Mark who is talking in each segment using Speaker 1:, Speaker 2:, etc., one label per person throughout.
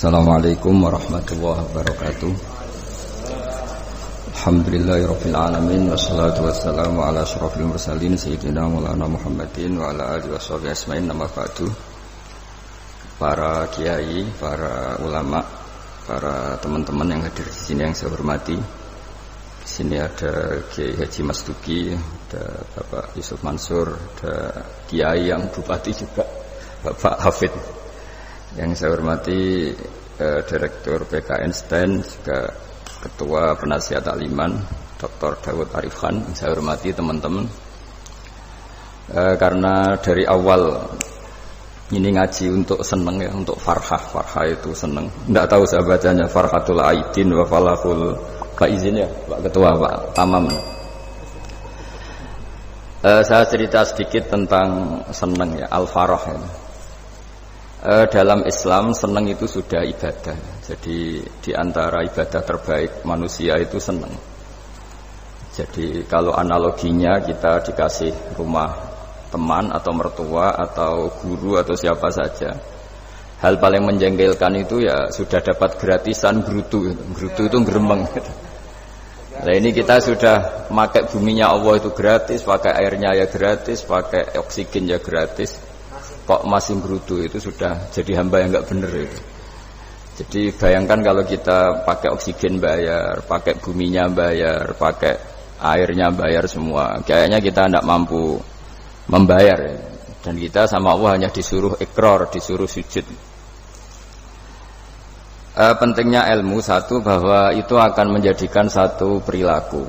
Speaker 1: Assalamualaikum warahmatullahi wabarakatuh. Alhamdulillahirabbil alamin wassalatu wassalamu ala asyrofil mursalin sayyidina Maulana Muhammadin wa ala alihi washabihi ajmain. Nama ba'du. Para kiai, para ulama, para teman-teman yang hadir di sini yang saya hormati. Di sini ada Kiai Haji Mas Duki, ada Bapak Yusuf Mansur, ada kiai yang bupati juga, Bapak Hafid. Yang saya hormati Direktur PKN STEN, juga Ketua Penasihat Takliman Dr. Dawud Arif Khan. Yang saya hormati teman-teman, karena dari awal ini ngaji untuk seneng ya, untuk farhah itu seneng. Tidak tahu saya bacanya Farhatul Aidin wa Falahul Faizin ya Pak Ketua, Pak Tamam. Saya cerita sedikit tentang seneng ya, al-farah ya. Dalam Islam senang itu sudah ibadah. Jadi di antara ibadah terbaik manusia itu senang. Jadi kalau analoginya kita dikasih rumah teman atau mertua atau guru atau siapa saja, hal paling menjengkelkan itu ya sudah dapat gratisan gerutu. Gerutu itu geremeng. Nah ini kita sudah pakai buminya Allah itu gratis, pakai airnya ya gratis, pakai oksigen ya gratis. Kok masih gerutu, itu sudah jadi hamba yang enggak benar itu. Jadi bayangkan kalau kita pakai oksigen bayar, pakai buminya bayar, pakai airnya bayar semua, kayaknya kita tidak mampu membayar ya. Dan kita sama Allah hanya disuruh ikrar, disuruh sujud. Pentingnya ilmu satu, bahwa itu akan menjadikan satu perilaku.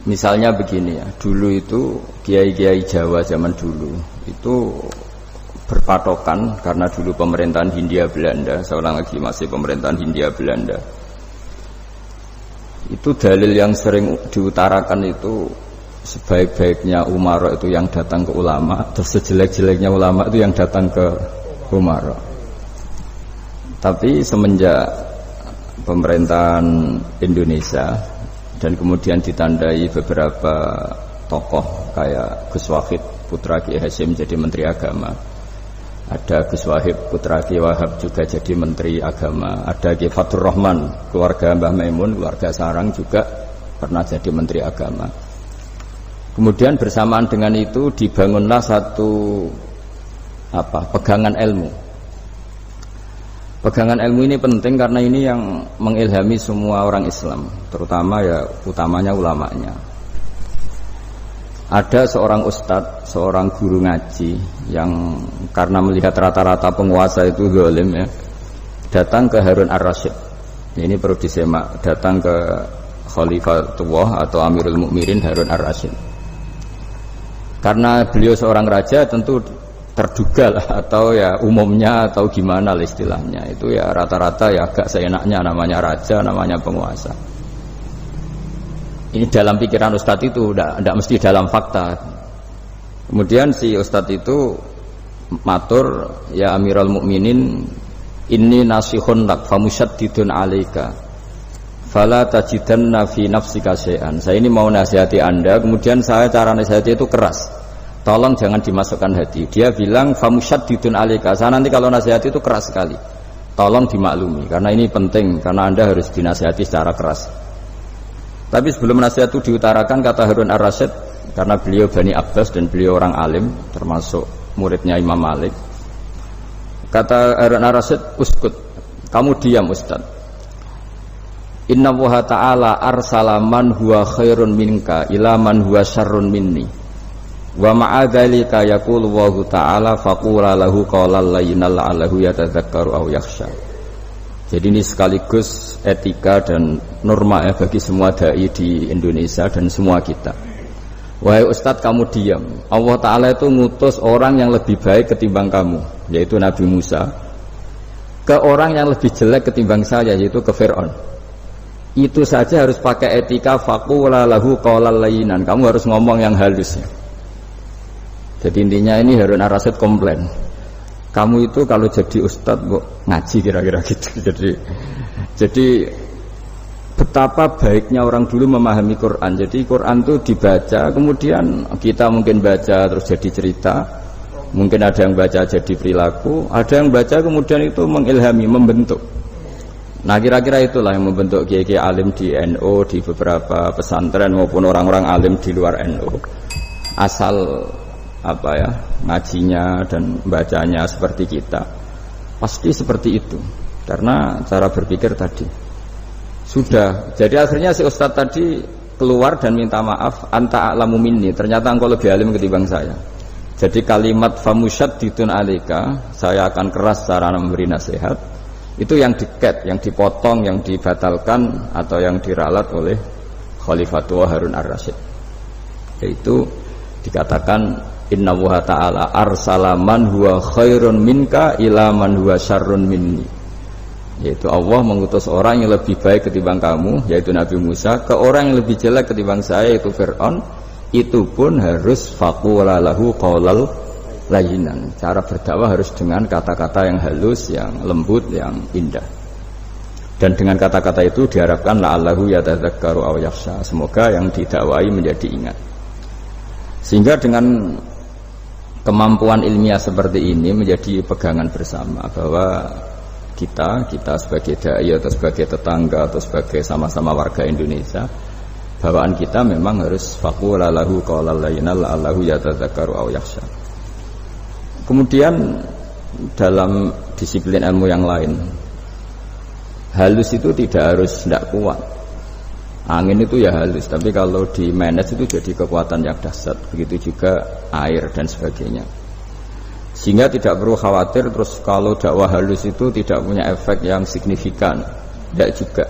Speaker 1: Misalnya begini ya, dulu itu kiai-kiai Jawa zaman dulu itu berpatokan, karena dulu pemerintahan Hindia Belanda, seorang lagi masih pemerintahan Hindia Belanda. Itu dalil yang sering diutarakan itu, sebaik-baiknya umara itu yang datang ke ulama, terus sejelek-jeleknya ulama itu yang datang ke umara. Tapi semenjak pemerintahan Indonesia dan kemudian ditandai beberapa tokoh kayak Gus Wahid putra Kiai Hasyim jadi Menteri Agama, ada Gus Wahid putra Kiai Wahab juga jadi Menteri Agama, ada Kiai Fatur Rahman keluarga Mbah Maimun, keluarga Sarang juga pernah jadi Menteri Agama. Kemudian bersamaan dengan itu dibangunlah satu pegangan ilmu. Pegangan ilmu ini penting karena ini yang mengilhami semua orang Islam, terutama ya utamanya ulamanya. Ada seorang ustadz, seorang guru ngaji yang karena melihat rata-rata penguasa itu zalim ya, datang ke Harun ar-Rasyid. Ini perlu disemak, datang ke Khalifatullah atau Amirul Mukminin Harun ar-Rasyid. Karena beliau seorang raja, tentu terduga lah, atau ya umumnya atau gimana lah istilahnya, itu ya rata-rata ya agak seenaknya, namanya raja, namanya penguasa. Ini dalam pikiran ustadz itu, tidak mesti dalam fakta. Kemudian si ustadz itu matur, ya Amirul Mukminin, inni nasihun lak famusyaddidun alaika fala tajidanna fi nafsika syai'an. Saya ini mau nasihati Anda, kemudian saya cara nasihati itu keras, tolong jangan dimasukkan hati. Dia bilang famusyaddidun alaika, saya nanti kalau nasihati itu keras sekali, tolong dimaklumi karena ini penting, karena Anda harus dinasihati secara keras. Tapi sebelum nasihat itu diutarakan, kata Harun ar-Rasyid, karena beliau Bani Abbas dan beliau orang alim, termasuk muridnya Imam Malik, kata Harun ar-Rasyid, uskut, kamu diam Ustaz. Inna Allaha ta'ala arsala man huwa khairun minka ila man huwa syarrun minni wa ma'adzalika yaqulu Allahu ta'ala faqula lahu qawlan layyinan la'allahu yatadzakkaru aw yakhsha. Jadi ini sekaligus etika dan norma ya bagi semua dai di Indonesia dan semua kita. Wahai Ustadz, kamu diam. Allah Ta'ala itu ngutus orang yang lebih baik ketimbang kamu, yaitu Nabi Musa, ke orang yang lebih jelek ketimbang saya, yaitu ke Fir'aun. Itu saja harus pakai etika, faqula lahu qawlan layyinan. Kamu harus ngomong yang halus ya. Jadi intinya ini Harun ar-Rasyid komplain, kamu itu kalau jadi ustadz kok ngaji kira-kira gitu. Jadi betapa baiknya orang dulu memahami Quran. Jadi Quran itu dibaca, kemudian kita mungkin baca terus jadi cerita, Mungkin ada yang baca jadi perilaku, ada yang baca kemudian itu mengilhami, membentuk. Nah kira-kira itulah yang membentuk kiai-kiai alim di NU, di beberapa pesantren maupun orang-orang alim di luar NU. Asal apa ya, ngajinya dan bacanya seperti kita, pasti seperti itu. Karena cara berpikir tadi sudah. Jadi akhirnya si ustadz tadi keluar dan minta maaf, anta a'lamu minni, ternyata engkau lebih alim ketimbang saya. Jadi kalimat famusyaddidun alika, saya akan keras cara memberi nasihat, itu yang diket, yang dipotong, yang dibatalkan atau yang diralat oleh Khalifatul Harun ar-Rasyid. Yaitu dikatakan inna wuha ta'ala arsala man huwa khairun minka ila man huwa syarrun minni. Yaitu Allah mengutus orang yang lebih baik ketimbang kamu, yaitu Nabi Musa, ke orang yang lebih jelek ketimbang saya, yaitu Fir'aun. Itu pun harus faqula lahu qaulal layyinan. Cara berdakwah harus dengan kata-kata yang halus, yang lembut, yang indah. Dan dengan kata-kata itu diharapkan la'allahu yatadzakkaru aw yakhsha. Semoga yang didakwai menjadi ingat. Sehingga dengan kemampuan ilmiah seperti ini menjadi pegangan bersama bahwa kita sebagai dai atau sebagai tetangga atau sebagai sama-sama warga Indonesia, bawaan kita memang harus faqula lahu qaulal layyinan la'allahu yatadzakkaru aw yakhsha. Kemudian dalam disiplin ilmu yang lain, halus itu tidak kuat. Angin itu ya halus, tapi kalau di manage itu jadi kekuatan yang dahsyat. Begitu juga air dan sebagainya. Sehingga tidak perlu khawatir terus kalau dakwah halus itu tidak punya efek yang signifikan. Tidak juga.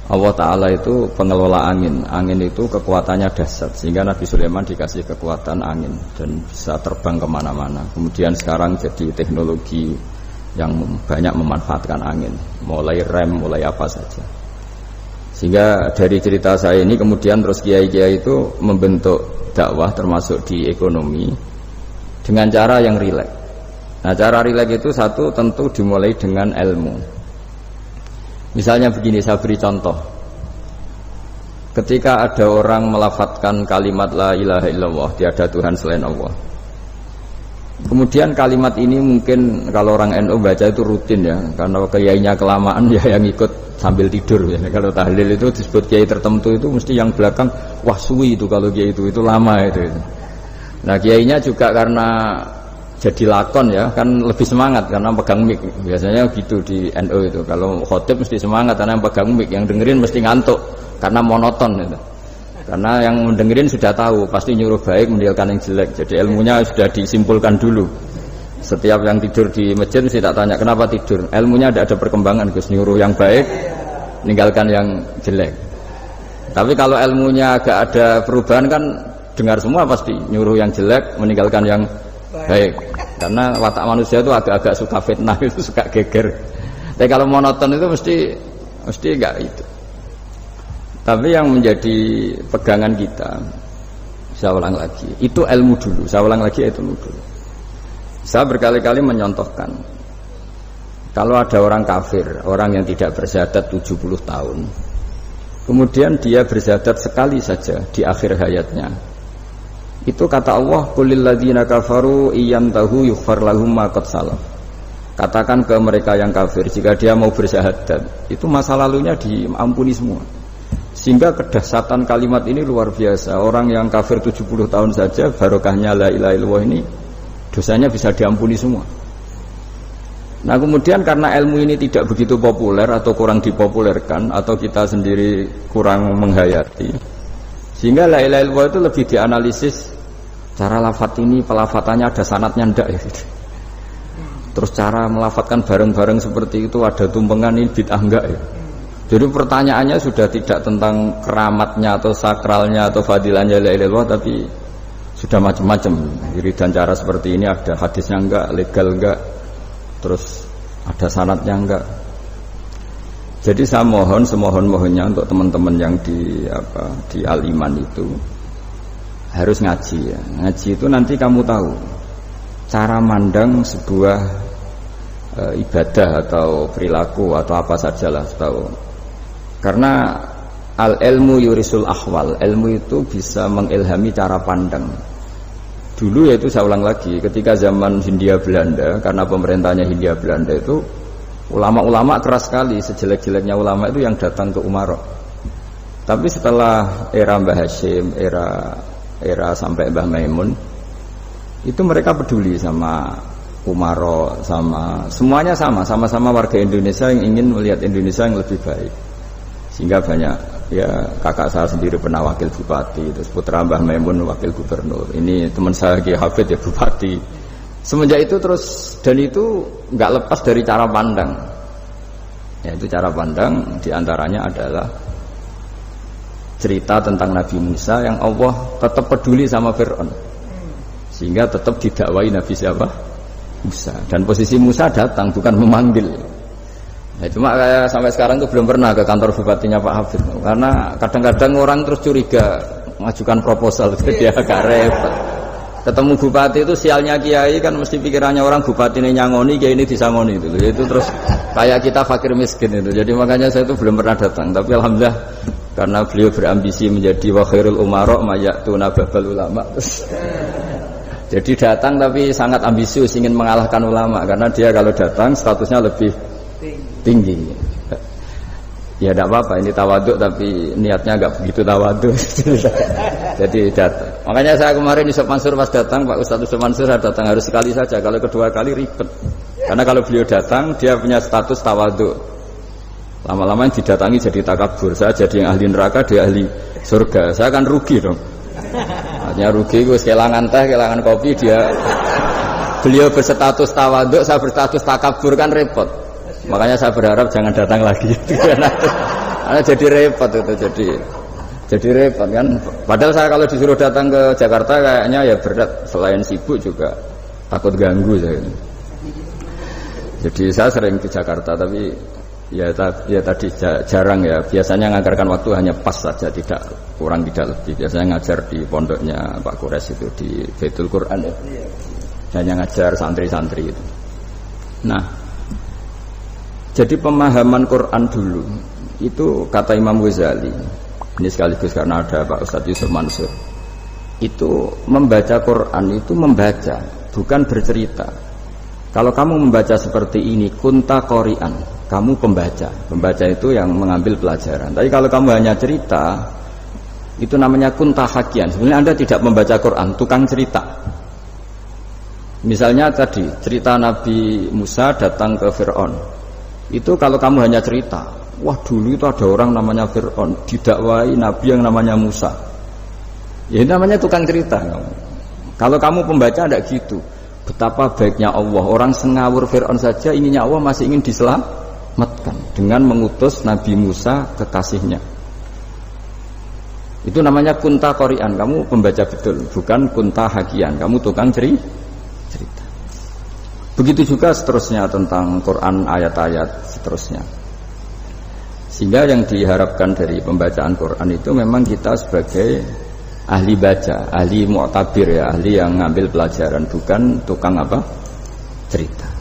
Speaker 1: Allah Ta'ala itu pengelola angin. Angin itu kekuatannya dahsyat, sehingga Nabi Sulaiman dikasih kekuatan angin dan bisa terbang kemana-mana. Kemudian sekarang jadi teknologi yang banyak memanfaatkan angin, mulai rem, mulai apa saja. Sehingga dari cerita saya ini kemudian terus kiai-kiai itu membentuk dakwah termasuk di ekonomi dengan cara yang rileks. Nah cara rileks itu satu tentu dimulai dengan ilmu. Misalnya begini, saya beri contoh. Ketika ada orang melafadzkan kalimat la ilaha illallah, tiada Tuhan selain Allah. Kemudian kalimat ini mungkin kalau orang NU baca itu rutin ya, karena kiainya kelamaan ya yang ikut sambil tidur ya. Kalau tahlil itu disebut kiai tertentu itu mesti yang belakang wah suwi itu kalau kiai itu lama itu. Nah kiainya juga karena jadi lakon ya kan lebih semangat karena pegang mic. Biasanya gitu di NU itu, kalau khotib mesti semangat karena yang pegang mic, yang dengerin mesti ngantuk karena monoton itu. Karena yang mendengerin sudah tahu pasti nyuruh baik meninggalkan yang jelek, jadi ilmunya sudah disimpulkan dulu. Setiap yang tidur di masjid mesti tak tanya kenapa tidur, ilmunya tidak ada perkembangan, Gus, nyuruh yang baik meninggalkan yang jelek. Tapi kalau ilmunya agak ada perubahan kan dengar semua pasti nyuruh yang jelek meninggalkan yang baik. Karena watak manusia itu agak-agak suka fitnah, itu suka geger. Tapi kalau monoton itu mesti enggak itu. Tapi yang menjadi pegangan kita, saya ulang lagi, itu ilmu dulu. Saya ulang lagi, itu ilmu dulu. Saya berkali-kali menyontohkan, kalau ada orang kafir, orang yang tidak bersyahadat 70 tahun, kemudian dia bersyahadat sekali saja di akhir hayatnya, itu kata Allah, qulil ladzina kafaru iyyantahu yughfar lahum ma qad salaf. Katakan ke mereka yang kafir, jika dia mau bersyahadat, itu masa lalunya diampuni semua. Sehingga kedahsyatan kalimat ini luar biasa. Orang yang kafir 70 tahun saja, barokahnya la ilaha illallah ini, dosanya bisa diampuni semua. Nah kemudian karena ilmu ini tidak begitu populer atau kurang dipopulerkan, atau kita sendiri kurang menghayati, sehingga la ilaha illallah itu lebih dianalisis. Cara lafadz ini, pelafatannya ada sanadnya ndak ya gitu. Terus cara melafatkan bareng-bareng seperti itu ada tumpengan ini bid'ah enggak ya. Jadi pertanyaannya sudah tidak tentang keramatnya atau sakralnya atau fadilahnya la ilaha illallah, tapi sudah macam-macam. Jadi dan cara seperti ini ada hadisnya enggak, legal enggak, terus ada sanadnya enggak. Jadi saya mohon semohon-mohonnya untuk teman-teman yang di Al-Iman itu harus ngaji ya. Ngaji itu nanti kamu tahu cara mandang sebuah ibadah atau perilaku atau apa sajalah tahu. Karena al-ilmu yurisul ahwal, ilmu itu bisa mengilhami cara pandang. Dulu yaitu saya ulang lagi, ketika zaman Hindia Belanda, karena pemerintahnya Hindia Belanda itu ulama-ulama keras sekali, sejelek-jeleknya ulama itu yang datang ke Umarok. Tapi setelah era Mbah Hashim, era sampai Mbah Maimun, itu mereka peduli sama Umarok, sama semuanya sama-sama warga Indonesia yang ingin melihat Indonesia yang lebih baik. Sehingga banyak, ya kakak saya sendiri pernah wakil bupati, terus putra Mbah Maimun wakil gubernur, ini teman saya Ki Hafid ya bupati. Semenjak itu terus, dan itu nggak lepas dari cara pandang, yaitu cara pandang diantaranya adalah cerita tentang Nabi Musa yang Allah tetap peduli sama Fir'aun, sehingga tetap didakwai Nabi siapa? Musa. Dan posisi Musa datang bukan memanggil. Nah, cuma kayak sampai sekarang tuh belum pernah ke kantor bupatinya Pak Hafid, karena kadang-kadang orang terus curiga mengajukan proposal itu dia agak repot. Ketemu bupati itu sialnya kiai kan mesti pikirannya orang bupati ini nyangoni, kiai ini disangoni itu terus kayak kita fakir miskin itu. Jadi makanya saya itu belum pernah datang. Tapi alhamdulillah karena beliau berambisi menjadi wa khairul umara mayatuna babal ulama. Jadi datang tapi sangat ambisius ingin mengalahkan ulama, karena dia kalau datang statusnya lebih tinggi. Ya tidak apa-apa, ini tawaduk tapi niatnya agak begitu tawaduk. Jadi datang. Makanya saya kemarin Yusuf Mansur pas datang, Pak Ustadz Yusuf Mansur datang harus sekali saja. Kalau kedua kali ribet. Karena kalau beliau datang dia punya status tawaduk. Lama-lama yang didatangi jadi takabur. Saya jadi yang ahli neraka, dia ahli surga. Saya akan rugi dong. Artinya rugi, gue kehilangan teh, kehilangan kopi, dia beliau berstatus tawaduk, saya berstatus takabur, kan repot. Makanya saya berharap jangan datang lagi. Karena jadi repot itu, jadi repot kan. Padahal saya kalau disuruh datang ke Jakarta kayaknya ya berat, selain sibuk juga takut ganggu saya. Jadi saya sering di Jakarta, tapi ya tadi jarang ya. Biasanya ngajarkan waktu hanya pas saja, tidak kurang tidak lebih. Biasanya ngajar di pondoknya Pak Kures itu di Baitul Quran ya. Hanya ngajar santri-santri itu. Nah, jadi pemahaman Quran dulu itu kata Imam Ghazali, ini sekaligus karena ada Pak Ustadz Yusuf Mansur, itu membaca Quran itu membaca, bukan bercerita. Kalau kamu membaca seperti ini, kunta qori'an, kamu pembaca. Pembaca itu yang mengambil pelajaran. Tapi kalau kamu hanya cerita, itu namanya kunta hakian. Sebenarnya Anda tidak membaca Quran, tukang cerita. Misalnya tadi cerita Nabi Musa datang ke Fir'aun. Itu kalau kamu hanya cerita, wah dulu itu ada orang namanya Fir'aun didakwai Nabi yang namanya Musa. Ya ini namanya tukang cerita. Kalau kamu pembaca tidak gitu. Betapa baiknya Allah, orang sengawur Fir'aun saja ininya Allah masih ingin diselamatkan dengan mengutus Nabi Musa kekasihnya. Itu namanya kunta qori'an, kamu pembaca betul, bukan kunta hakian, kamu tukang cerita. Begitu juga seterusnya tentang Quran, ayat-ayat seterusnya. Sehingga yang diharapkan dari pembacaan Quran itu memang kita sebagai ahli baca, ahli mu'tabir ya, ahli yang ngambil pelajaran, bukan tukang apa? Cerita.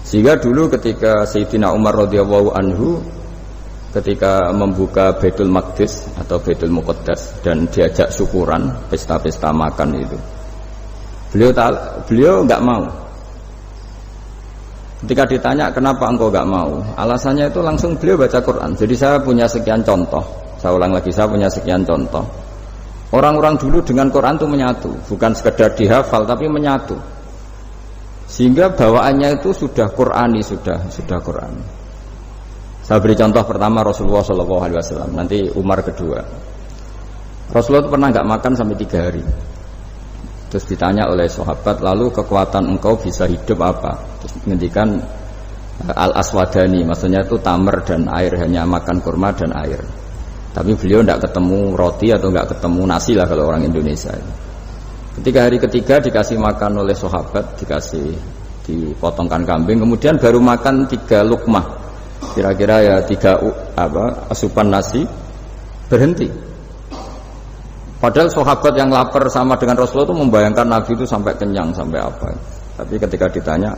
Speaker 1: Sehingga dulu ketika Sayyidina Umar radhiyallahu anhu ketika membuka Baitul Maqdis atau Baitul Muqaddas dan diajak syukuran, pesta-pesta makan itu, beliau enggak mau. Ketika ditanya kenapa engkau enggak mau, alasannya itu langsung beliau baca Quran. Jadi saya punya sekian contoh, saya ulang lagi, saya punya sekian contoh. Orang-orang dulu dengan Quran itu menyatu, bukan sekedar dihafal tapi menyatu. Sehingga bawaannya itu sudah Qurani, sudah Quran. Saya beri contoh pertama Rasulullah SAW, nanti Umar kedua. Rasulullah itu pernah enggak makan sampai 3 hari. Terus ditanya oleh sahabat, lalu kekuatan engkau bisa hidup apa? Terus menghentikan al-aswadani, maksudnya itu tamar dan air, hanya makan kurma dan air. Tapi beliau tidak ketemu roti atau tidak ketemu nasi lah kalau orang Indonesia. Ketika hari ketiga dikasih makan oleh sahabat, dipotongkan kambing, kemudian baru makan 3 lukmah, kira-kira ya 3 asupan nasi, berhenti. Padahal sahabat yang lapar sama dengan Rasulullah itu membayangkan Nabi itu sampai kenyang, sampai apa. Tapi ketika ditanya,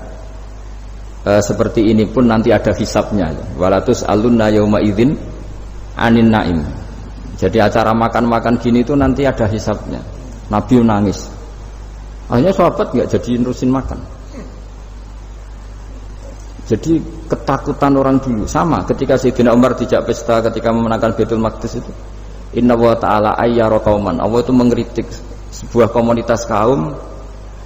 Speaker 1: seperti ini pun nanti ada hisabnya. Walatus alunna yauma idzin anin naim. Jadi acara makan-makan gini itu nanti ada hisabnya. Nabi nangis. Akhirnya sahabat nggak jadi nerusin makan. Jadi ketakutan orang dulu sama ketika Sayyidina Umar dijak pesta ketika memenangkan Baitul Maqdis itu. Inna wa ta'ala ayyara qauman. Allah itu mengkritik sebuah komunitas kaum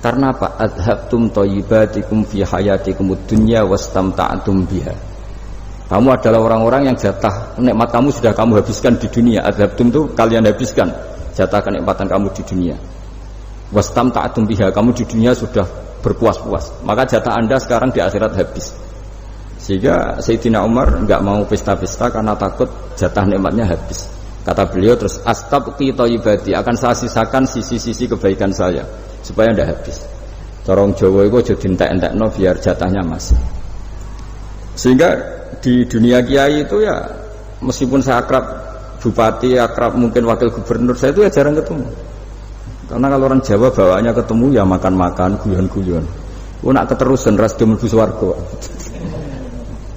Speaker 1: karena apa? Adhabtum thayyibatikum fi hayatikumud dunya wastamta'tum biha. Kamu adalah orang-orang yang jatah nikmat kamu sudah kamu habiskan di dunia. Adhabtum itu kalian habiskan jatah kenikmatan kamu di dunia. Wastamta'tum biha, kamu di dunia sudah berpuas-puas. Maka jatah Anda sekarang di akhirat habis. Sehingga Sayyidina Umar enggak mau pesta-pesta karena takut jatah nikmatnya habis. Kata beliau terus astabqi thayyibati, akan saya sisakan sisi-sisi kebaikan saya supaya tidak habis. Corong Jawa itu aja dientek-entekno biar jatahnya masih. Sehingga di dunia kiai itu ya meskipun saya akrab bupati, akrab mungkin wakil gubernur, saya itu ya jarang ketemu. Karena kalau orang Jawa bawaannya ketemu ya makan-makan, guyon-guyon. Nak keterusan ras dia mlebu swarga.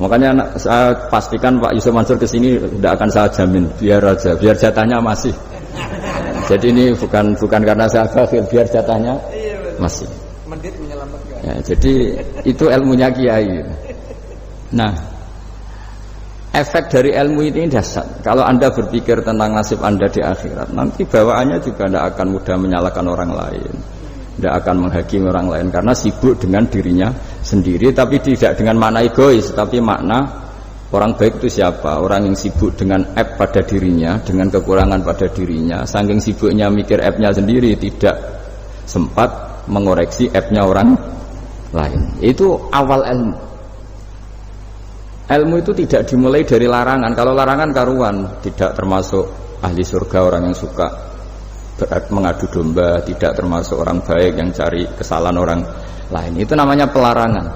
Speaker 1: Makanya saya pastikan Pak Yusuf Mansur kesini tidak akan saya jamin, biar aja, biar jatahnya masih. Jadi ini bukan karena saya bakhil, biar jatahnya masih.
Speaker 2: Mendit menyelamatkan.
Speaker 1: Ya, jadi itu ilmunya kiai. Nah, efek dari ilmu ini dahsyat. Kalau Anda berpikir tentang nasib Anda di akhirat, nanti bawaannya juga tidak akan mudah menyalahkan orang lain, tidak akan menghakimi orang lain karena sibuk dengan dirinya sendiri, tapi tidak dengan makna egois, tapi makna orang baik itu siapa? Orang yang sibuk dengan aib pada dirinya, dengan kekurangan pada dirinya, saking sibuknya mikir aibnya sendiri, tidak sempat mengoreksi aibnya orang lain. Itu awal ilmu. Ilmu itu tidak dimulai dari larangan. Kalau larangan karuan, tidak termasuk ahli surga orang yang suka mengadu domba, tidak termasuk orang baik yang cari kesalahan orang lain. Itu namanya pelarangan.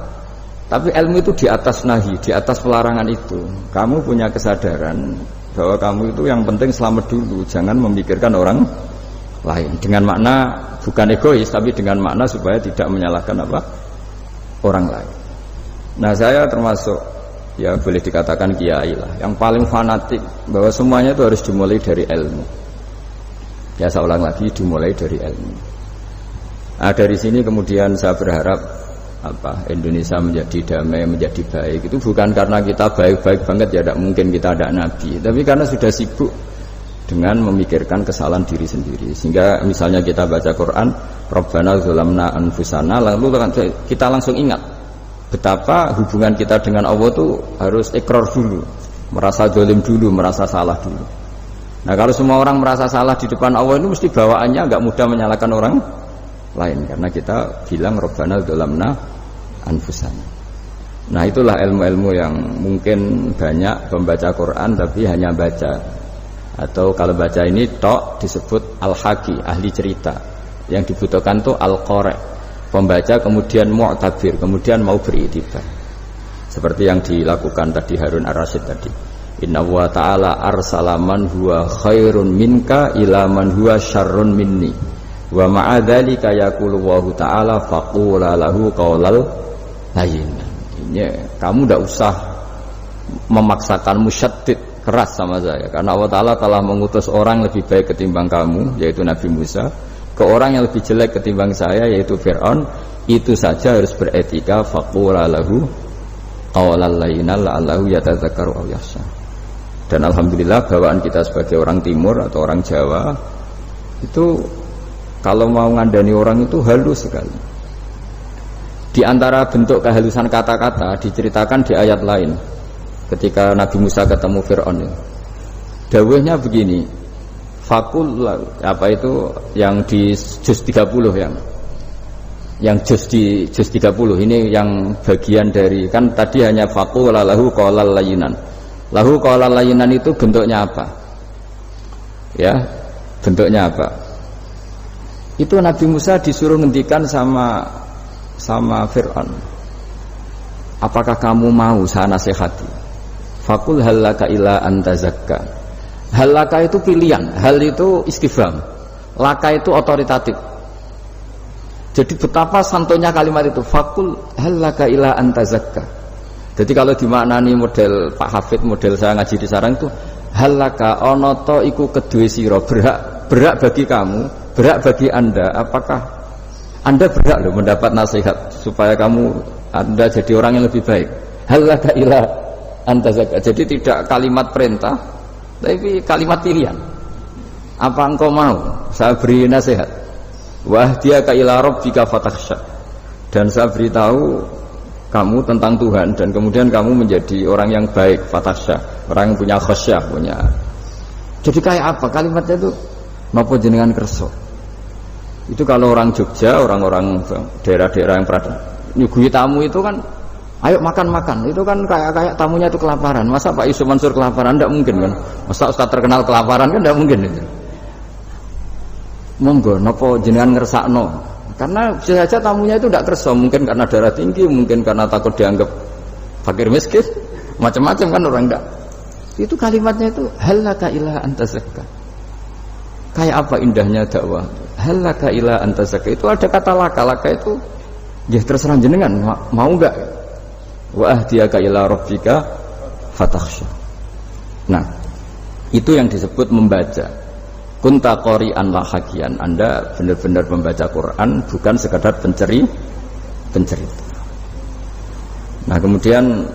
Speaker 1: Tapi ilmu itu di atas nahi, di atas pelarangan itu. Kamu punya kesadaran bahwa kamu itu yang penting selamat dulu, jangan memikirkan orang lain. Dengan makna bukan egois, tapi dengan makna supaya tidak menyalahkan apa orang lain. Nah, saya termasuk ya boleh dikatakan kiai lah, yang paling fanatik bahwa semuanya itu harus dimulai dari ilmu. Ya saya ulang lagi, dimulai dari ilmu. Nah, dari sini kemudian saya berharap Indonesia menjadi damai, menjadi baik. Itu bukan karena kita baik-baik banget ya, tidak mungkin kita ada nabi, tapi karena sudah sibuk dengan memikirkan kesalahan diri sendiri. Sehingga misalnya kita baca Quran, Rabbana dzalamna anfusana, lalu kita langsung ingat betapa hubungan kita dengan Allah itu harus ikrar dulu, merasa zalim dulu, merasa salah dulu. Nah, kalau semua orang merasa salah di depan Allah itu mesti bawaannya agak mudah menyalahkan orang lain, karena kita bilang Rabbana dzalamna anfusana. Nah, itulah ilmu-ilmu yang mungkin banyak pembaca Quran tapi hanya baca, atau kalau baca ini tok disebut al-haqi, ahli cerita. Yang dibutuhkan tuh al-qari, pembaca kemudian mu'tabir, kemudian mau beriktibar. Seperti yang dilakukan tadi Harun Ar-Rasyid tadi. Inna wa ta'ala arsala man huwa khairun minka ila man huwa syarrun minni. Wa ma'adzalika yaqulu wa ta'ala faqula lahu qaulal layyin. Ini kamu tidak usah memaksakan musyaddid keras sama saya, karena Allah Ta'ala telah mengutus orang lebih baik ketimbang kamu, yaitu Nabi Musa, ke orang yang lebih jelek ketimbang saya, yaitu Fir'aun. Itu saja harus beretika. Faqula lahu qaulal layyin la'allahu yatadzakkaru aw yakhsha. Dan alhamdulillah bawaan kita sebagai orang timur atau orang Jawa itu kalau mau ngandani orang itu halus sekali. Di antara bentuk kehalusan kata-kata diceritakan di ayat lain ketika Nabi Musa ketemu Fir'aun. Dawuhnya begini, fakul apa itu yang di juz 30 yang juz di juz 30 ini yang bagian dari, kan tadi hanya fakul lahu qaulal layyinan. Lahu qaulal layyinan itu bentuknya apa? Ya, bentuknya apa? Itu Nabi Musa disuruh ngendikan sama Fir'aun, apakah kamu mau saya nasihati? Fakul halaka ila antazakka. Halaka itu pilihan, hal itu istifham, laka itu otoritatif. Jadi betapa santonya kalimat itu, fakul halaka ila antazakka. Jadi kalau dimaknani model Pak Hafid, model saya ngaji di sarang itu, halaka onoto iku kedue sira, berak bagi kamu, berak bagi Anda, apakah Anda berhak loh mendapat nasihat supaya Anda jadi orang yang lebih baik. Halaka ila anta zakat. Jadi tidak kalimat perintah, tapi kalimat pilihan. Apa engkau mau saya beri nasihat? Wahdiyaka ila rabbika fatakhsha. Dan saya beritahu kamu tentang Tuhan dan kemudian kamu menjadi orang yang baik, fatakhsha, orang yang punya khasyah, punya. Jadi kayak apa kalimatnya itu? Napa jenengan kersa? Itu kalau orang Jogja, orang-orang daerah-daerah yang pernah nyuguhi tamu itu kan, ayo makan-makan. Itu kan kayak tamunya itu kelaparan. Masa Pak Yusuf Mansur kelaparan? Tidak mungkin kan. Masa Ustaz terkenal kelaparan kan tidak mungkin itu. Monggo, nopo jenengan ngersakno. Karena bisa saja tamunya itu tidak kersa. Mungkin karena darah tinggi, mungkin karena takut dianggap fakir miskin, macam-macam kan orang enggak. Itu kalimatnya itu halaka ila anta zakka. Kayak apa indahnya dakwah. Halaka ila anta zakka. Itu ada kata laka itu ya terserah jenengan mau enggak. Wa ahdiyaka ila rabbika fatakhsha. Nah, itu yang disebut membaca. Kunta qari'an la hakian. Anda benar-benar membaca Quran, bukan sekadar pencerita. Nah, kemudian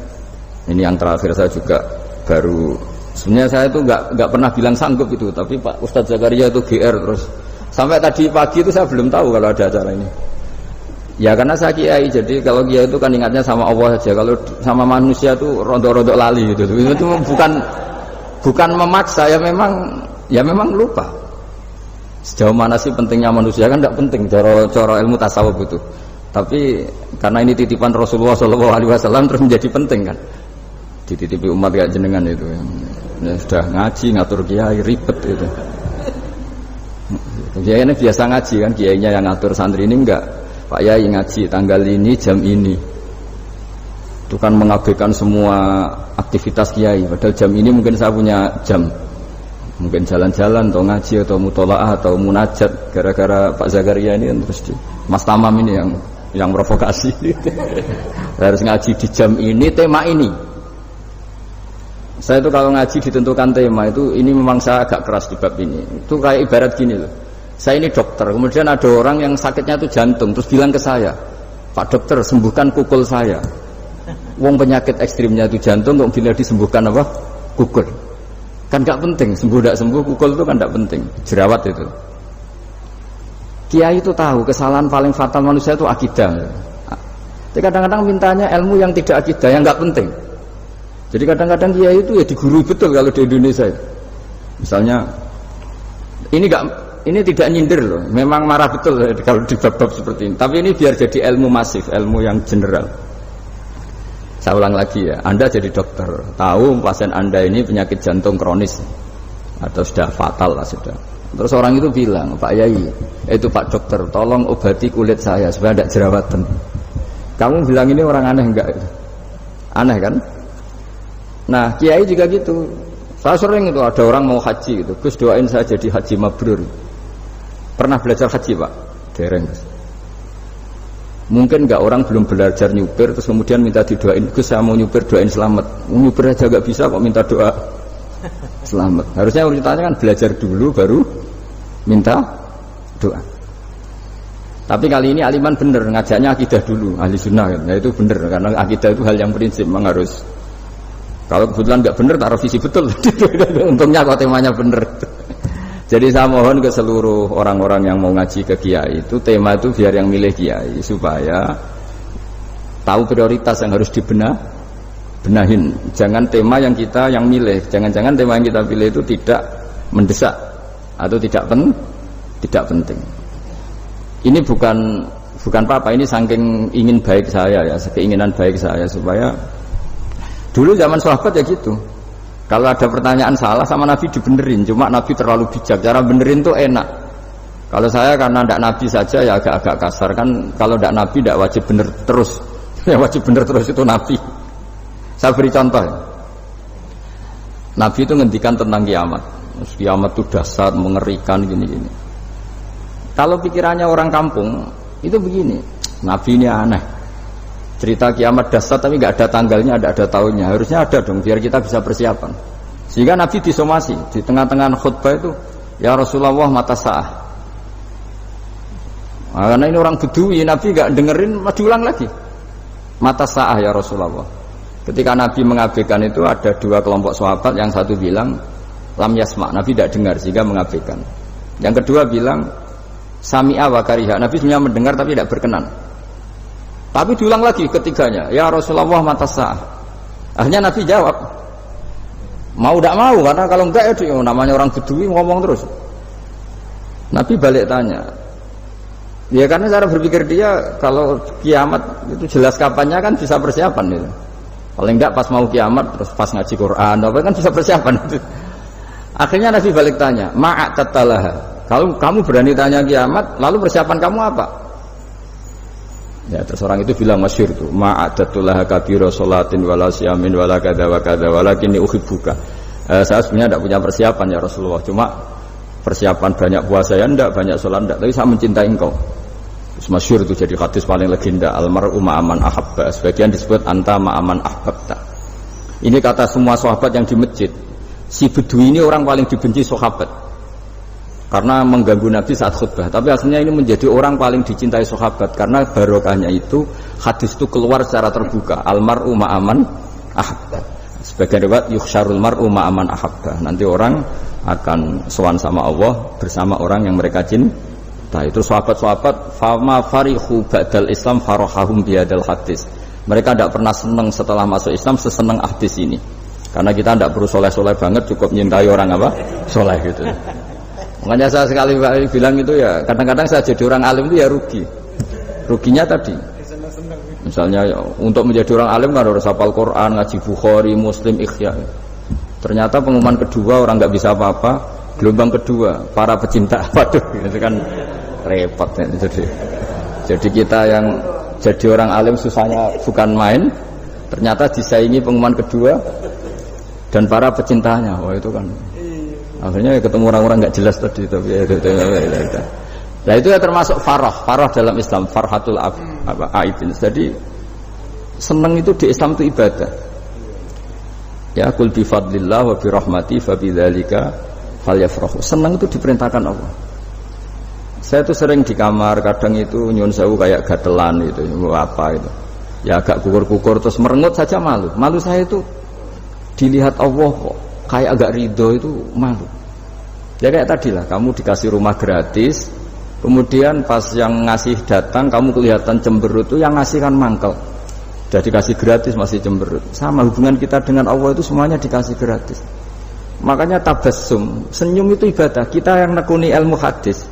Speaker 1: ini yang terakhir saya juga baru, sebenarnya saya itu nggak pernah bilang sanggup itu, tapi Pak Ustadz Zakaria itu GR terus. Sampai tadi pagi itu saya belum tahu kalau ada acara ini. Ya karena saya kiai, jadi kalau kiai itu kan ingatnya sama Allah saja. Kalau sama manusia itu rontok-rontok lali gitu. Itu bukan memaksa, ya memang lupa. Sejauh mana sih pentingnya manusia kan tidak penting cara ilmu tasawuf itu. Tapi karena ini titipan Rasulullah SAW terus menjadi penting kan. Dititipi umat kayak jenengan itu. Ya, sudah ngaji ngatur kiai ribet itu. Kiai ini biasa ngaji kan, kiainya yang ngatur, santri ini enggak. Pak Yai ngaji tanggal ini jam ini. Itu kan mengabaikan semua aktivitas kiai. Padahal jam ini mungkin saya punya jam. Mungkin jalan-jalan atau ngaji atau mutolaah atau munajat, gara-gara Pak Zakaria ini terus Mas Tamam ini yang provokasi. Harus ngaji di jam ini, tema ini. Saya itu kalau ngaji ditentukan tema itu, ini memang saya agak keras di bab ini. Itu kayak ibarat gini loh. Saya ini dokter, kemudian ada orang yang sakitnya itu jantung, terus bilang ke saya, Pak dokter sembuhkan kukul saya. Wong penyakit ekstrimnya itu jantung, kok bila disembuhkan apa? Kukul. Kan gak penting, sembuh tidak sembuh, kukul itu kan gak penting, jerawat itu. Kiai itu tahu kesalahan paling fatal manusia itu akidah. Tapi kadang-kadang mintanya ilmu yang tidak akidah, yang gak penting. Jadi kadang-kadang kiai itu ya digurui betul kalau di Indonesia itu. Misalnya, ini tidak nyindir loh, memang marah betul kalau di bab-bab seperti ini. Tapi ini biar jadi ilmu masif, ilmu yang general. Saya ulang lagi ya, Anda jadi dokter, tahu pasien Anda ini penyakit jantung kronis atau sudah fatal lah sudah. Terus orang itu bilang, Pak Yai, itu Pak dokter, tolong obati kulit saya supaya tidak jerawatan. Kamu bilang ini orang aneh enggak? Aneh kan? Nah, kiai juga gitu. Saya sering itu ada orang mau haji gitu, Gus doain saya jadi haji mabrur. Pernah belajar haji Pak? Dereng. Mungkin enggak orang belum belajar nyupir terus kemudian minta didoain, Gus saya mau nyupir doain selamat. Nyupir aja enggak bisa kok minta doa selamat. Harusnya urutannya kan belajar dulu baru minta doa. Tapi kali ini aliman bener ngajaknya akidah dulu, ahli sunnah kan. Ya itu bener karena akidah itu hal yang prinsip memang harus. Kalau kebetulan enggak bener tak revisi betul. Untungnya kok temanya bener. Jadi saya mohon ke seluruh orang-orang yang mau ngaji ke kiai itu tema itu biar yang milih kiai supaya tahu prioritas yang harus benahin. Jangan tema yang kita yang milih, jangan-jangan tema yang kita pilih itu tidak mendesak atau tidak penting. Ini bukan apa-apa, ini saking ingin baik saya ya, keinginan baik saya supaya dulu zaman sahabat ya gitu. Kalau ada pertanyaan salah sama Nabi dibenerin, cuma Nabi terlalu bijak. Cara benerin tuh enak. Kalau saya karena tidak Nabi saja ya agak-agak kasar kan. Kalau tidak Nabi tidak wajib bener terus. Yang wajib bener terus itu Nabi. Saya beri contoh. Nabi itu ngendikan tentang kiamat. Kiamat itu dahsyat, mengerikan gini-gini. Kalau pikirannya orang kampung itu begini. Nabi ini aneh. Cerita kiamat dahsyat tapi nggak ada tanggalnya, ada tahunnya. Harusnya ada dong biar kita bisa persiapan. Sehingga Nabi disomasi di tengah-tengah khutbah itu, ya Rasulullah mata sa'ah. Karena ini orang Bedui, Nabi nggak dengerin, diulang lagi. Mata sa'ah ya Rasulullah. Ketika Nabi mengabaikan itu ada dua kelompok sahabat, yang satu bilang lam yasma, Nabi tidak dengar sehingga mengabaikan. Yang kedua bilang sami'a wa kariha, Nabi sebenarnya mendengar tapi tidak berkenan. Tapi diulang lagi ketiganya, ya Rasulullah mata sa'ah. Akhirnya Nabi jawab, mau tidak mau, karena kalau enggak ya namanya orang Bedui ngomong terus. Nabi balik tanya, ya karena cara berpikir dia kalau kiamat itu jelas kapannya kan bisa persiapan gitu. Paling enggak pas mau kiamat terus pas ngaji Quran apa kan bisa persiapan itu. Akhirnya Nabi balik tanya, ma'atatalaha, kalau kamu berani tanya kiamat lalu persiapan kamu apa? Ya terus orang itu bilang masyhur itu, ma'atatulaha kabira sholatin wala siyamin wala kadza wa kadza walakinni uhibbuka. Saya sebenarnya tidak punya persiapan ya Rasulullah, cuma persiapan banyak puasa ya enggak, banyak sholat enggak, tapi saya mencintai engkau. Terus masyhur itu jadi hadis paling legenda, almar'u ma'aman ahabba, sebagian disebut anta ma'aman ahbabta. Ini kata semua sahabat yang di masjid. Si Bedui ini orang paling dibenci sahabat karena mengganggu Nabi saat khutbah, tapi akhirnya ini menjadi orang paling dicintai sahabat karena barokahnya itu hadis itu keluar secara terbuka, almar'u ma'aman ahabba. Sebagian riwayat yukhsyarul mar'u ma'aman ahabba, nanti orang akan sowan sama Allah bersama orang yang mereka cinta. Itu sahabat-sahabat fama farihu ba'dal Islam farahahum bihadal hadis. Mereka tidak pernah senang setelah masuk Islam sesenang hadis ini. Karena kita tidak perlu soleh-soleh banget, cukup menyintai orang apa? Soleh gitu. Makanya saya sekali bilang itu ya, kadang-kadang saya jadi orang alim itu ya rugi. Ruginya tadi. Misalnya untuk menjadi orang alim kan harus hafal Quran, ngaji Bukhari, Muslim, Ikhya. Ternyata pengumuman kedua orang nggak bisa apa-apa, gelombang kedua para pecinta, waduh, itu kan repot ya. Jadi kita yang jadi orang alim susahnya bukan main, ternyata disaingi pengumuman kedua dan para pecintanya, wah itu kan. Akhirnya ketemu orang-orang nggak jelas tadi, tapi ya, nah itu ya termasuk farah dalam Islam, farhatul aibin. Jadi senang itu di Islam itu ibadah. Ya kul bi fadlillah wa bi rahmati fa bidzalika falyafrahu. Senang itu diperintahkan Allah. Saya tuh sering di kamar kadang itu nyun sewu kayak gatelan gitu, mau apa itu. Ya agak kukur-kukur terus merengut saja malu. Malu saya itu dilihat Allah kok kayak agak ridho itu malu. Ya kayak tadi lah, kamu dikasih rumah gratis, kemudian pas yang ngasih datang kamu kelihatan cemberut, itu yang ngasih kan mangkel. Sudah dikasih gratis masih cemberut. Sama hubungan kita dengan Allah itu semuanya dikasih gratis. Makanya tabassum, senyum itu ibadah. Kita yang nekuni ilmu hadis,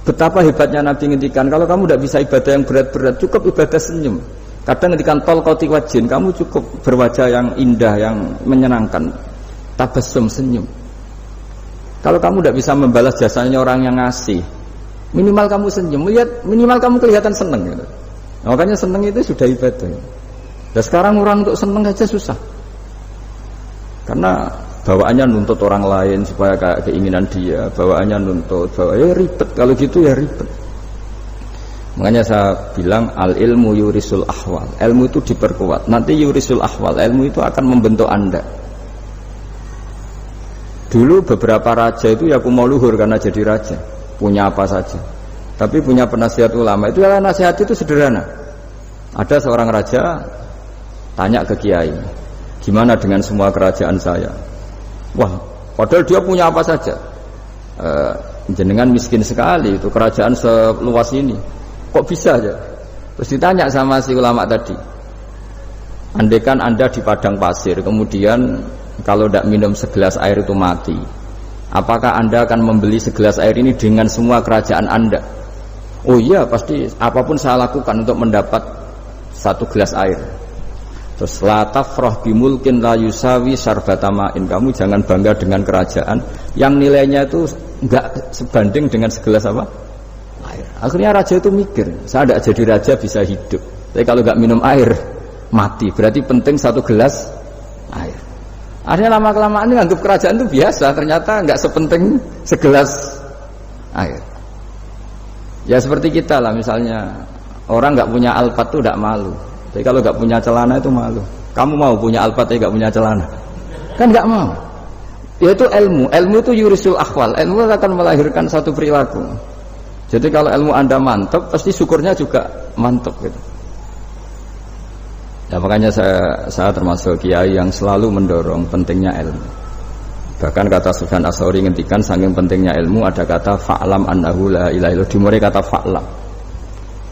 Speaker 1: betapa hebatnya Nabi ngendikan, kalau kamu tidak bisa ibadah yang berat-berat, cukup ibadah senyum. Kadang ngendikan tol qati wajhin, kamu cukup berwajah yang indah, yang menyenangkan. Tabassum, senyum. Kalau kamu tidak bisa membalas jasanya orang yang ngasih, minimal kamu senyum, lihat minimal kamu kelihatan senang gitu. Makanya senang itu sudah ibadah. Dan sekarang orang untuk senang saja susah, karena bawaannya nuntut orang lain supaya kayak keinginan dia, bawaannya nuntut, ya ribet. Kalau gitu ya ribet. Makanya saya bilang al ilmu yurisul ahwal, ilmu itu diperkuat. Nanti yurisul ahwal, ilmu itu akan membentuk Anda. Dulu beberapa raja itu ya mau luhur karena jadi raja, punya apa saja. Tapi punya penasihat ulama, itu ya nasihat itu sederhana. Ada seorang raja tanya ke kiai, gimana dengan semua kerajaan saya? Wah, padahal dia punya apa saja. Jenengan miskin sekali, itu kerajaan seluas ini, kok bisa aja? Terus ditanya sama si ulama tadi, andaikan Anda di padang pasir, kemudian kalau tidak minum segelas air itu mati, apakah Anda akan membeli segelas air ini dengan semua kerajaan Anda? Oh iya, pasti apapun saya lakukan untuk mendapat satu gelas air. Terus la tafrah bimulkin la yusawi sarbatamain, kamu jangan bangga dengan kerajaan yang nilainya itu enggak sebanding dengan segelas apa? Air. Akhirnya raja itu mikir, saya tidak jadi raja bisa hidup, tapi kalau enggak minum air mati, berarti penting satu gelas air. Akhirnya lama-kelamaan ini anggap kerajaan itu biasa, ternyata enggak sepenting segelas air. Ya seperti kita lah, misalnya orang enggak punya alpat itu tidak malu. Tapi kalau nggak punya celana itu malu. Kamu mau punya alpat tapi nggak punya celana? Kan nggak mau. Yaitu ilmu. Ilmu itu yurisul akhwal. Ilmu akan melahirkan satu perilaku. Jadi kalau ilmu Anda mantap, pasti syukurnya juga mantap gitu. Ya makanya saya termasuk kiai yang selalu mendorong pentingnya ilmu. Bahkan kata Sufyan Ats-Tsauri ngendikan saking pentingnya ilmu ada kata fa'lam annahu la ilaha illallah, dimulai kata fa'lam.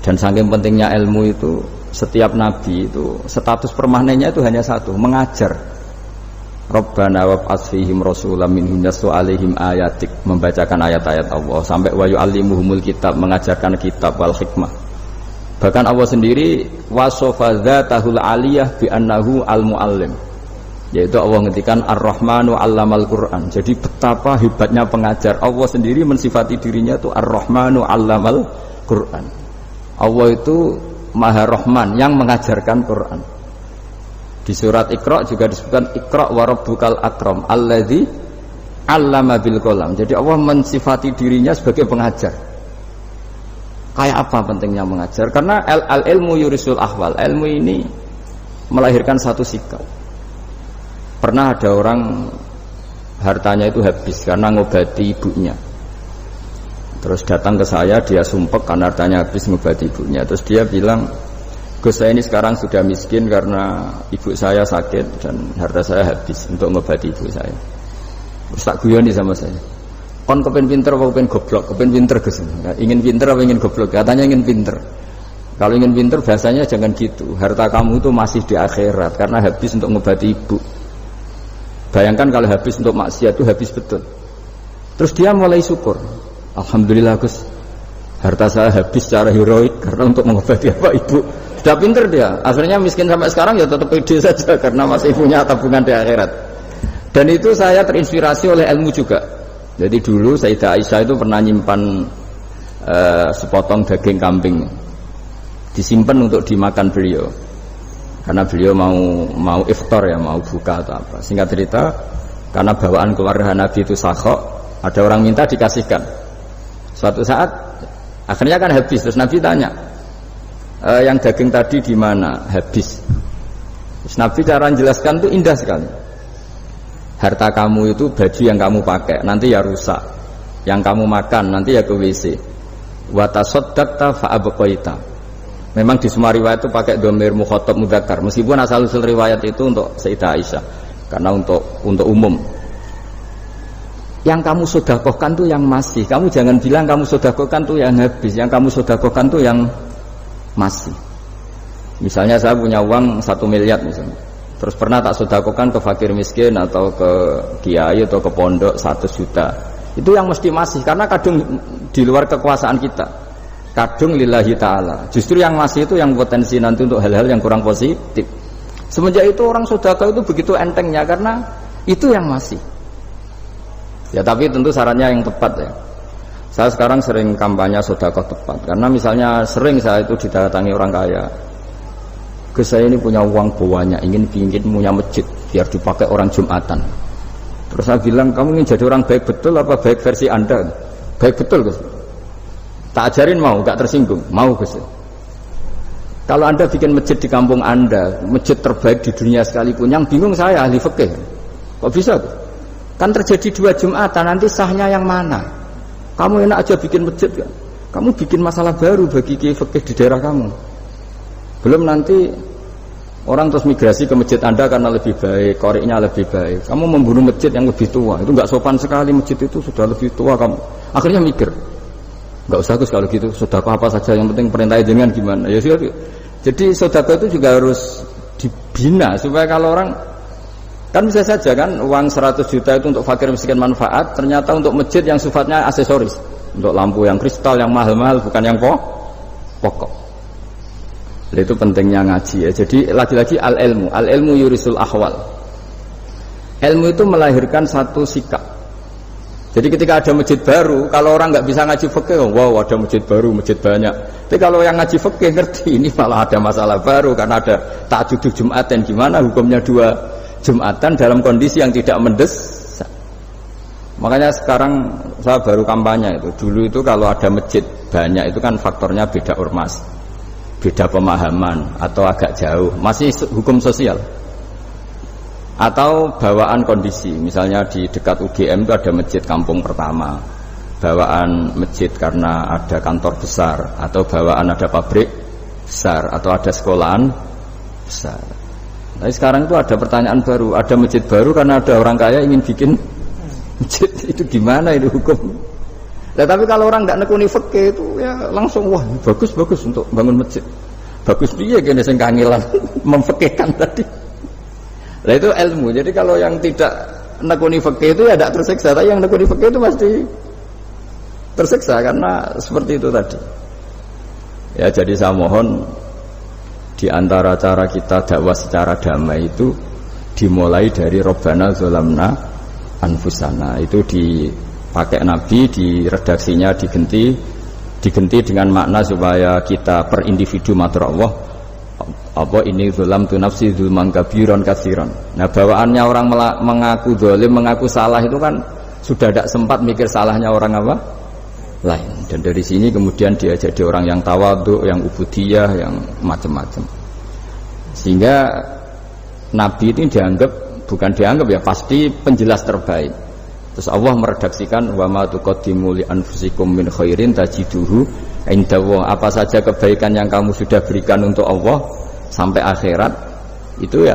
Speaker 1: Dan saking pentingnya ilmu itu setiap nabi itu status permanennya itu hanya satu, mengajar. Rabbana wab'ats fihim rasulam minhum yatlu 'alaihim ayatik, membacakan ayat-ayat Allah sampai wa yu'allimuhumul kitab, mengajarkan kitab wal hikmah. Bahkan Allah sendiri wasofa dzatahul aliyah bi annahu al-muallim, yaitu Allah ngendikan Ar-Rahmanu 'allamal Qur'an. Jadi betapa hebatnya pengajar. Allah sendiri mensifati dirinya itu Ar-Rahmanu 'allamal Qur'an. Allah itu Maha Rahman yang mengajarkan Quran. Di surat Iqra juga disebutkan Iqra wa rabbukal akram alladzi 'allama bil qalam. Jadi Allah mensifati dirinya sebagai pengajar. Kayak apa pentingnya mengajar? Karena al-ilmu yurisul ahwal. Ilmu ini melahirkan satu sikap. Pernah ada orang hartanya itu habis karena ngobati ibunya. Terus datang ke saya, dia sumpek karena hartanya habis ngobati ibunya. Terus dia bilang, Gus, saya ini sekarang sudah miskin karena ibu saya sakit dan harta saya habis untuk ngobati ibu saya. Terus tak guyoni sama saya, kon kepen pinter apa kepen goblok? Kepen pinter Gus. Ya, ingin pinter apa ingin goblok? Katanya ingin pinter. Kalau ingin pinter bahasanya jangan gitu. Harta kamu itu masih di akhirat karena habis untuk ngobati ibu. Bayangkan kalau habis untuk maksiat itu habis betul. Terus dia mulai syukur. Alhamdulillah Gus, harta saya habis secara heroik karena untuk mengobati apa ibu. Sudah pinter dia. Akhirnya miskin sampai sekarang ya tetap pede saja karena masih punya tabungan di akhirat. Dan itu saya terinspirasi oleh ilmu juga. Jadi dulu Sayyidah Aisyah itu pernah nyimpan sepotong daging kambing, disimpan untuk dimakan beliau. Karena beliau mau iftar ya, mau buka atau apa. Singkat cerita, karena bawaan keluarga Nabi itu sakhok, ada orang minta dikasihkan. Suatu saat akhirnya kan habis. Terus Nabi tanya, yang daging tadi di mana? Habis. Terus Nabi cara menjelaskan itu indah sekali. Harta kamu itu baju yang kamu pakai nanti ya rusak, yang kamu makan nanti ya ke WC. Wa tasaddaqta fa abqaita. Memang di semua riwayat itu pakai dhamir mukhatab mudzakkar, meskipun asal-usul riwayat itu untuk Sayyidah Aisyah karena untuk umum. Yang kamu sedekahkan tuh yang masih. Kamu jangan bilang kamu sedekahkan tuh yang habis. Yang kamu sedekahkan tuh yang masih. Misalnya saya punya uang 1 miliar misalnya. Terus pernah tak sedekahkan ke fakir miskin atau ke kiai atau ke pondok 100 juta. Itu yang mesti masih karena kadung di luar kekuasaan kita. Kadung lillahi ta'ala. Justru yang masih itu yang potensi nanti untuk hal-hal yang kurang positif. Semenjak itu orang sedekah itu begitu entengnya karena itu yang masih. Ya tapi tentu syaratnya yang tepat ya. Saya sekarang sering kampanye sedekah tepat karena misalnya sering saya itu didatangi orang kaya. Gus, saya ini punya uang banyak, ingin punya masjid biar dipakai orang Jumatan. Terus saya bilang, kamu ingin jadi orang baik betul apa baik versi Anda? Baik betul Gus. Tak ajarin mau, gak tersinggung. Mau Gus. Kalau Anda bikin masjid di kampung Anda, masjid terbaik di dunia sekalipun, yang bingung saya ahli fikih. Kok bisa Gus? Kan terjadi 2 Jumatan, nanti sahnya yang mana? Kamu enak aja bikin masjid kan? Kamu bikin masalah baru bagi kiai fikih di daerah kamu. Belum nanti orang terus migrasi ke masjid Anda karena lebih baik, koriknya lebih baik. Kamu membunuh masjid yang lebih tua, itu nggak sopan sekali, masjid itu sudah lebih tua kamu. Akhirnya mikir, nggak usah Gus kalau gitu, sedekah apa saja, yang penting perintah jenengan gimana. Ya sudah. Jadi sedekah itu juga harus dibina supaya kalau orang kan bisa saja kan uang 100 juta itu untuk fakir miskin manfaat, ternyata untuk masjid yang sifatnya aksesoris, untuk lampu yang kristal yang mahal-mahal bukan yang pokok. Itu pentingnya ngaji ya. Jadi lagi-lagi al-ilmu yurisul ahwal. Ilmu itu melahirkan satu sikap. Jadi ketika ada masjid baru, kalau orang nggak bisa ngaji fikih, wow ada masjid baru, masjid banyak. Tapi kalau yang ngaji fikih ngerti ini malah ada masalah baru karena ada ta'addud Jumatan. Gimana hukumnya 2 Jumatan dalam kondisi yang tidak mendesak? Makanya sekarang saya baru kampanye itu. Dulu itu kalau ada masjid banyak itu kan faktornya beda ormas, beda pemahaman atau agak jauh, masih hukum sosial atau bawaan kondisi. Misalnya di dekat UGM itu ada masjid kampung pertama, bawaan masjid karena ada kantor besar, atau bawaan ada pabrik besar, atau ada sekolahan besar. Tapi sekarang itu ada pertanyaan baru, ada masjid baru karena ada orang kaya ingin bikin masjid. Itu gimana itu hukum? Nah, tapi kalau orang tidak nekuni fikih itu ya langsung wah bagus untuk bangun masjid. Bagus dia gini sing kangelan memfikihkan tadi. Nah itu ilmu. Jadi kalau yang tidak nekuni fikih itu ya tidak tersiksa, tapi yang nekuni fikih itu pasti tersiksa karena seperti itu tadi. Ya jadi saya mohon di antara cara kita dakwah secara damai itu dimulai dari Rabbana Zolamna Anfusana. Itu dipakai Nabi, di redaksinya diganti dengan makna supaya kita per individu matur Allah apa ini zulam tu nafsi zulman kabiron katsiran. Nah bawaannya orang mengaku zalim, mengaku salah itu kan sudah tidak sempat mikir salahnya orang apa lain, dan dari sini kemudian dia jadi orang yang tawadhu, yang ubudiyah, yang macam-macam. Sehingga Nabi itu bukan dianggap ya, pasti penjelas terbaik. Terus Allah meredaksikan wa ma tuqaddimu li anfusikum min khairin tajiduhu indallahi. Apa saja kebaikan yang kamu sudah berikan untuk Allah sampai akhirat itu ya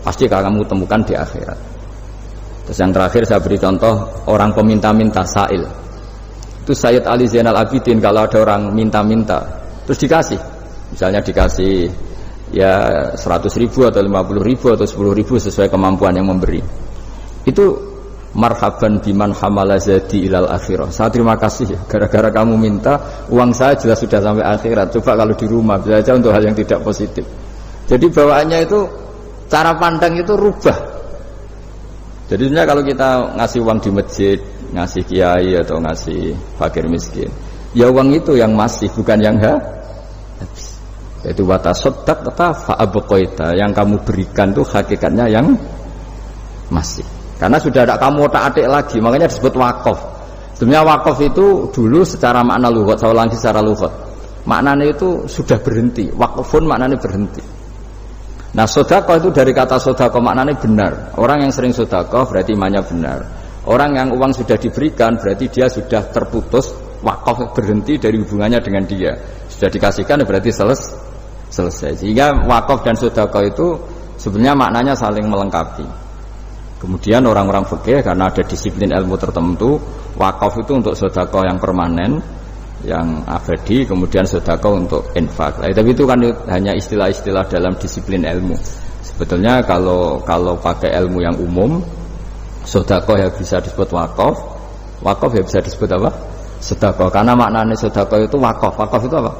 Speaker 1: pasti kamu temukan di akhirat. Terus yang terakhir saya beri contoh orang peminta-minta sa'il. Itu Sayyid Ali Zainal Abidin, kalau ada orang minta-minta terus dikasih, misalnya dikasih ya 100.000 atau 50.000 atau 10.000 sesuai kemampuan yang memberi, itu marhaban biman hamala zadi ilal akhirah. Saya terima kasih ya, gara-gara kamu minta uang saya jelas sudah sampai akhirat. Coba kalau di rumah bisa saja untuk hal yang tidak positif. Jadi bawaannya itu cara pandang itu rubah. Jadi sebenarnya kalau kita ngasih uang di masjid, ngasih kiai atau ngasih fakir miskin, ya uang itu yang masih, bukan yang habis. Yaitu watasoddaq fa'abqaita, yang kamu berikan itu hakikatnya yang masih. Karena sudah ada kamu otak-atik lagi, makanya disebut wakaf. Sebenarnya wakaf itu dulu secara makna lughat, saya ulangi secara lughat, maknanya itu sudah berhenti. Wakfun maknanya berhenti. Nah sedekah itu dari kata sedekah maknanya benar. Orang yang sering sedekah berarti imannya benar. Orang yang uang sudah diberikan berarti dia sudah terputus, wakaf, berhenti dari hubungannya dengan dia. Sudah dikasihkan berarti selesai. Sehingga wakaf dan sedekah itu sebenarnya maknanya saling melengkapi. Kemudian orang-orang fikih karena ada disiplin ilmu tertentu, wakaf itu untuk sedekah yang permanen, yang abadi, kemudian sedekah untuk infak. Tapi itu kan hanya istilah-istilah dalam disiplin ilmu. Sebetulnya kalau pakai ilmu yang umum, sedekah ya bisa disebut wakaf, wakaf ya bisa disebut apa? Sedekah. Karena maknanya sedekah itu wakaf. Wakaf itu apa?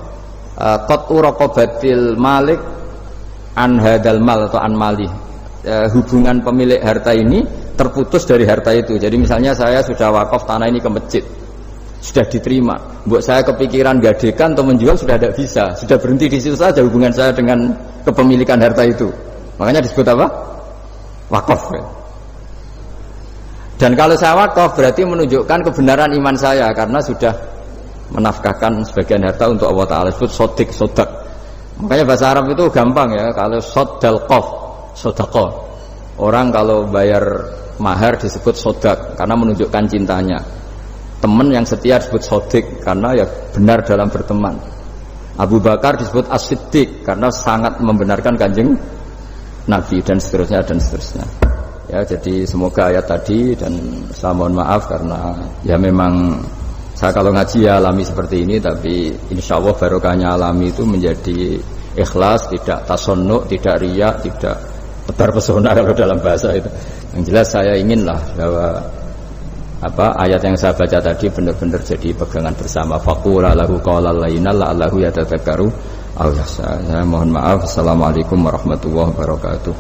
Speaker 1: Qat'u raqabatil malik an hadal mal atau an mali. Hubungan pemilik harta ini terputus dari harta itu. Jadi misalnya saya sudah wakaf tanah ini ke masjid, sudah diterima, buat saya kepikiran gadekan atau menjual sudah tidak bisa, sudah berhenti di situ saja hubungan saya dengan kepemilikan harta itu. Makanya disebut apa? Wakaf. Dan kalau saya wakaf berarti menunjukkan kebenaran iman saya karena sudah menafkahkan sebagian harta untuk Allah Ta'ala. Disebut sodik, sodak. Makanya bahasa Arab itu gampang ya, kalau sodal qaf, sodaqah. Orang kalau bayar mahar disebut sodak karena menunjukkan cintanya. Teman yang setia disebut sodik karena ya benar dalam berteman. Abu Bakar disebut as-siddiq karena sangat membenarkan kanjeng Nabi, dan seterusnya dan seterusnya. Ya, jadi semoga ayat tadi, dan saya mohon maaf karena ya memang saya kalau ngaji ya alami seperti ini, tapi insya Allah barokahnya alami itu menjadi ikhlas, tidak tasonnuk, tidak riya, tidak tebar pesona kalau dalam bahasa itu. Yang jelas saya inginlah bahwa ayat yang saya baca tadi benar-benar jadi pegangan bersama. Faqula lahu qawlan layyinan la'allahu yatadzakkaru aw yakhsha. Saya mohon maaf. Assalamualaikum warahmatullahi wabarakatuh.